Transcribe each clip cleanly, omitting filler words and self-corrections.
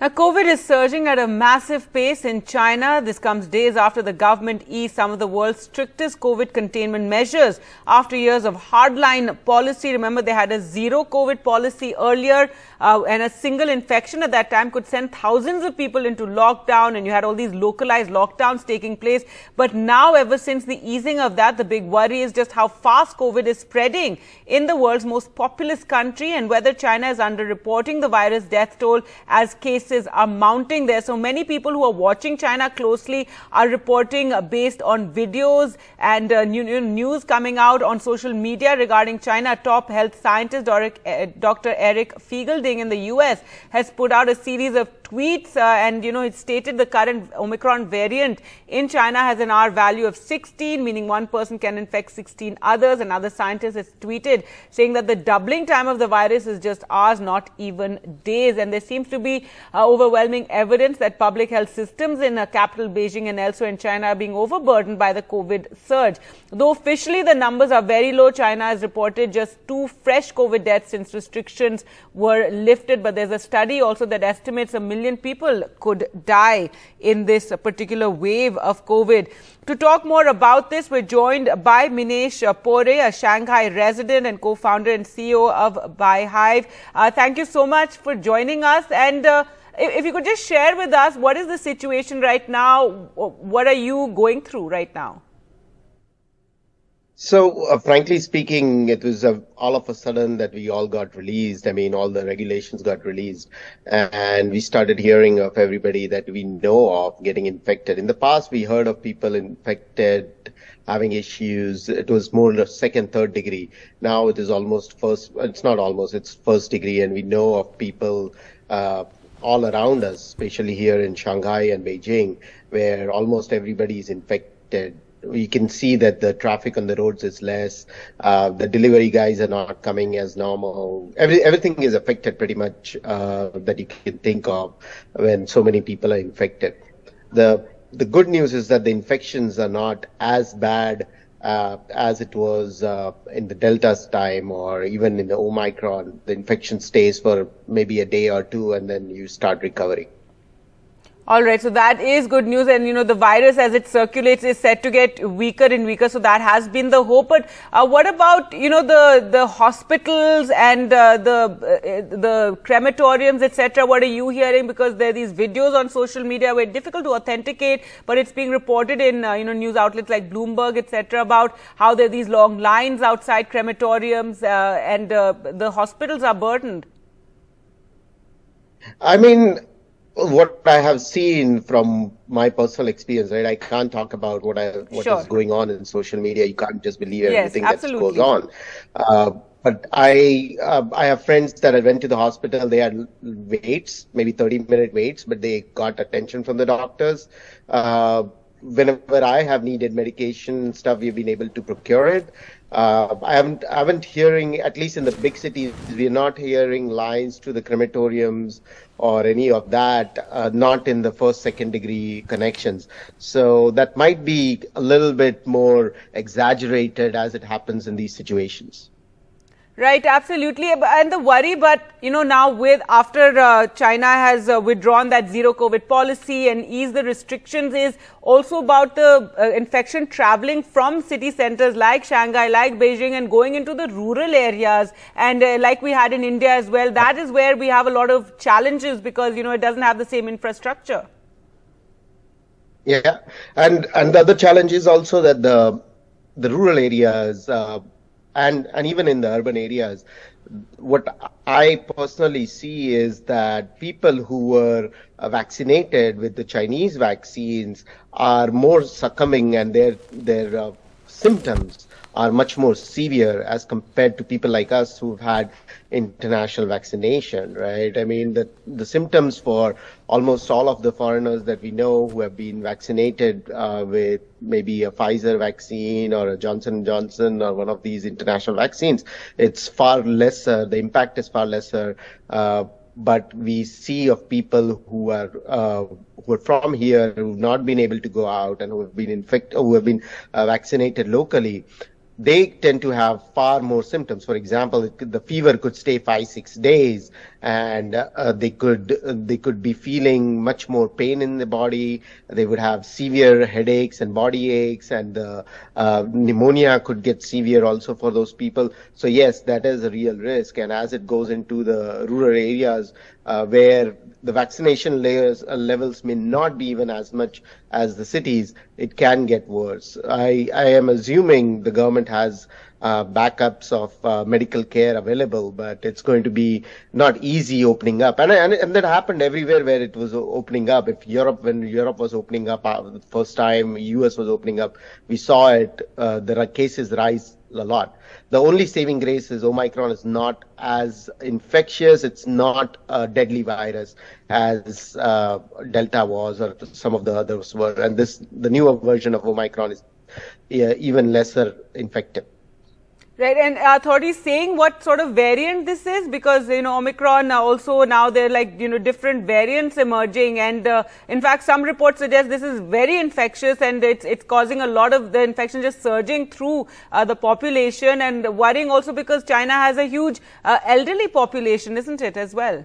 Now, COVID is surging at a massive pace in China. This comes days after the government eased some of the world's strictest COVID containment measures after years of hardline policy. Remember, they had a zero COVID policy earlier, and a single infection at that time could send thousands of people into lockdown, and you had all these localized lockdowns taking place. But now, ever since the easing of that, the big worry is just how fast COVID is spreading in the world's most populous country and whether China is underreporting the virus death toll as cases are mounting there. So many people who are watching China closely are reporting based on videos and news coming out on social media regarding China. Top health scientist Dr. Eric Fiegelding in the US has put out a series of tweets and it stated the current Omicron variant in China has an R value of 16, meaning one person can infect 16 others. Another scientist has tweeted saying that the doubling time of the virus is just hours, not even days. And there seems to be overwhelming evidence that public health systems in capital Beijing and elsewhere in China are being overburdened by the COVID surge. Though officially the numbers are very low, China has reported just 2 fresh COVID deaths since restrictions were lifted. But there's a study also that estimates 1 million people could die in this particular wave of COVID. To talk more about this, we're joined by Minesh Pore, a Shanghai resident and co-founder and CEO of BiHive. Thank you so much for joining us. And if you could just share with us, what is the situation right now? What are you going through right now? So, frankly speaking, it was all of a sudden that we all got released. I mean, all the regulations got released, and we started hearing of everybody that we know of getting infected. In the past, we heard of people infected, having issues. It was more second, third degree. Now it is almost first. It's not almost. It's first degree, and we know of people all around us, especially here in Shanghai and Beijing, where almost everybody is infected. We can see that the traffic on the roads is less. The delivery guys are not coming as normal. Everything is affected pretty much that you can think of when so many people are infected. The good news is that the infections are not as bad as it was in the Delta's time or even in the Omicron. The infection stays for maybe a day or two and then you start recovering. All right, so that is good news, and the virus as it circulates is set to get weaker and weaker, so that has been the hope. But what about the hospitals and the crematoriums, etc.? What are you hearing? Because there are these videos on social media where it's difficult to authenticate, but it's being reported in news outlets like Bloomberg, etc., about how there are these long lines outside crematoriums and the hospitals are burdened. I mean, what I have seen from my personal experience, right? I can't talk about what Sure. is going on in social media. You can't just believe everything Yes, that absolutely. goes on. But I have friends that I went to the hospital. They had waits, maybe 30-minute waits, but they got attention from the doctors. Whenever I have needed medication and stuff, we've been able to procure it. I haven't hearing, at least in the big cities, we're not hearing lines to the crematoriums or any of that, not in the first, second degree connections. So that might be a little bit more exaggerated as it happens in these situations. Right, absolutely. And the worry, but now after China has withdrawn that zero COVID policy and eased the restrictions, is also about the infection traveling from city centers like Shanghai, like Beijing, and going into the rural areas. And like we had in India as well, that is where we have a lot of challenges because, it doesn't have the same infrastructure. Yeah, and the other challenge is also that the rural areas and even in the urban areas, what I personally see is that people who were vaccinated with the Chinese vaccines are more succumbing, and their symptoms are much more severe as compared to people like us who've had international vaccination, right? I mean, the symptoms for almost all of the foreigners that we know who have been vaccinated with maybe a Pfizer vaccine or a Johnson & Johnson or one of these international vaccines, it's far lesser. The impact is far lesser. But we see of people who are from here, who've not been able to go out and who have been vaccinated locally. they tend to have far more symptoms. For example, the fever could stay 5-6 days, and they could be feeling much more pain in the body. They would have severe headaches and body aches, and pneumonia could get severe also for those people. So yes, that is a real risk. And as it goes into the rural areas where the vaccination levels may not be even as much as the cities, it can get worse. I am assuming the government has backups of medical care available, but it's going to be not easy opening up. And that happened everywhere where it was opening up. When Europe was opening up the first time, US was opening up, we saw it, there are cases rise a lot. The only saving grace is Omicron is not as infectious. It's not a deadly virus as Delta was, or some of the others were. And the newer version of Omicron is even lesser infective. Right, and authorities saying what sort of variant this is, because Omicron also now there are like different variants emerging, and in fact some reports suggest this is very infectious and it's causing a lot of the infection just surging through the population, and worrying also because China has a huge elderly population, isn't it, as well?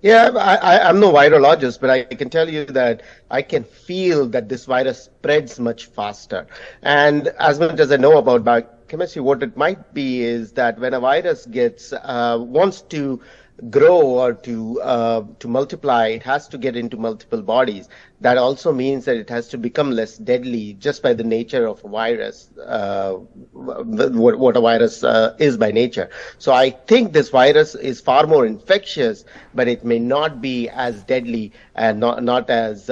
Yeah, I'm no virologist, but I can tell you that I can feel that this virus spreads much faster. And as much as I know about biochemistry, what it might be is that when a virus wants to grow or to multiply, it has to get into multiple bodies. That also means that it has to become less deadly just by the nature of a virus, what a virus is by nature. So I think this virus is far more infectious, but it may not be as deadly and not as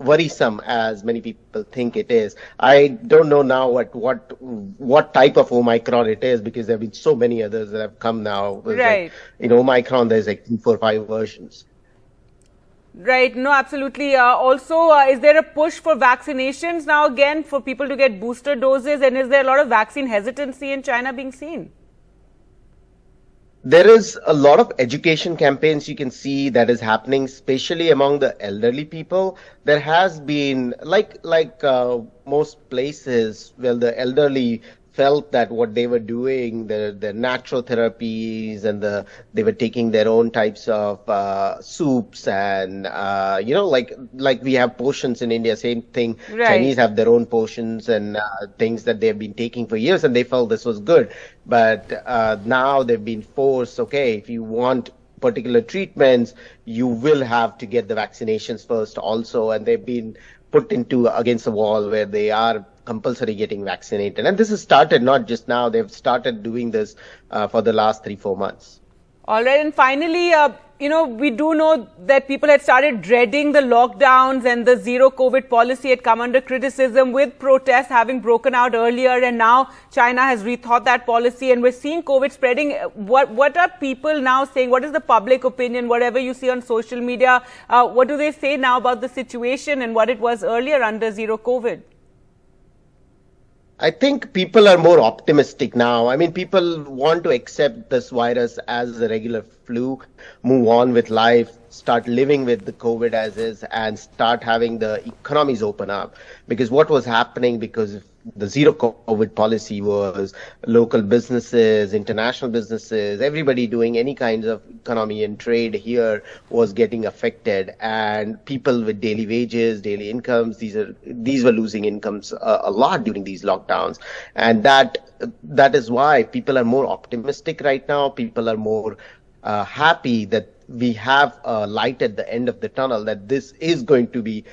worrisome as many people think it is. I don't know now what type of Omicron it is, because there have been so many others that have come now. Right. Like, in Omicron, there's like 3, 4, 5 versions. Right. No, absolutely. Also, is there a push for vaccinations now again for people to get booster doses? And is there a lot of vaccine hesitancy in China being seen? There is a lot of education campaigns you can see that is happening, especially among the elderly people. There has been, like most places, well, the elderly felt that what they were doing, the natural therapies, and they were taking their own types of soups, and like we have potions in India, same thing. Right. Chinese have their own potions and things that they've been taking for years, and they felt this was good. But now they've been forced, okay, if you want particular treatments, you will have to get the vaccinations first also, and they've been put against the wall where they are compulsory getting vaccinated. And this has started not just now, they've started doing this for the last 3-4 months. All right, and finally, we do know that people had started dreading the lockdowns, and the zero COVID policy had come under criticism, with protests having broken out earlier, and now China has rethought that policy, and we're seeing COVID spreading. What are people now saying? What is the public opinion? Whatever you see on social media, what do they say now about the situation and what it was earlier under zero COVID? I think people are more optimistic now. I mean, people want to accept this virus as a regular flu, move on with life, start living with the COVID as is, and start having the economies open up. Because what was happening because of the zero COVID policy was local businesses, international businesses, everybody doing any kinds of economy and trade here was getting affected, and people with daily wages, daily incomes, these were losing incomes a lot during these lockdowns. And that is why people are more optimistic right now. People are more happy that we have a light at the end of the tunnel, that this is going to be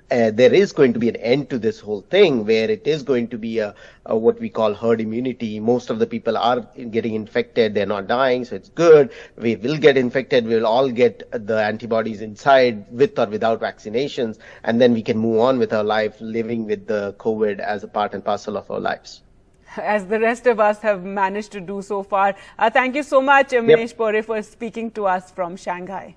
there is going to be an end to this whole thing, where it is going to be a what we call herd immunity. Most of the people are getting infected, they're not dying, so it's good. We will get infected, we'll all get the antibodies inside, with or without vaccinations, and then we can move on with our life, living with the COVID as a part and parcel of our lives, as the rest of us have managed to do so far. Thank you so much, Manish Pore, for speaking to us from Shanghai.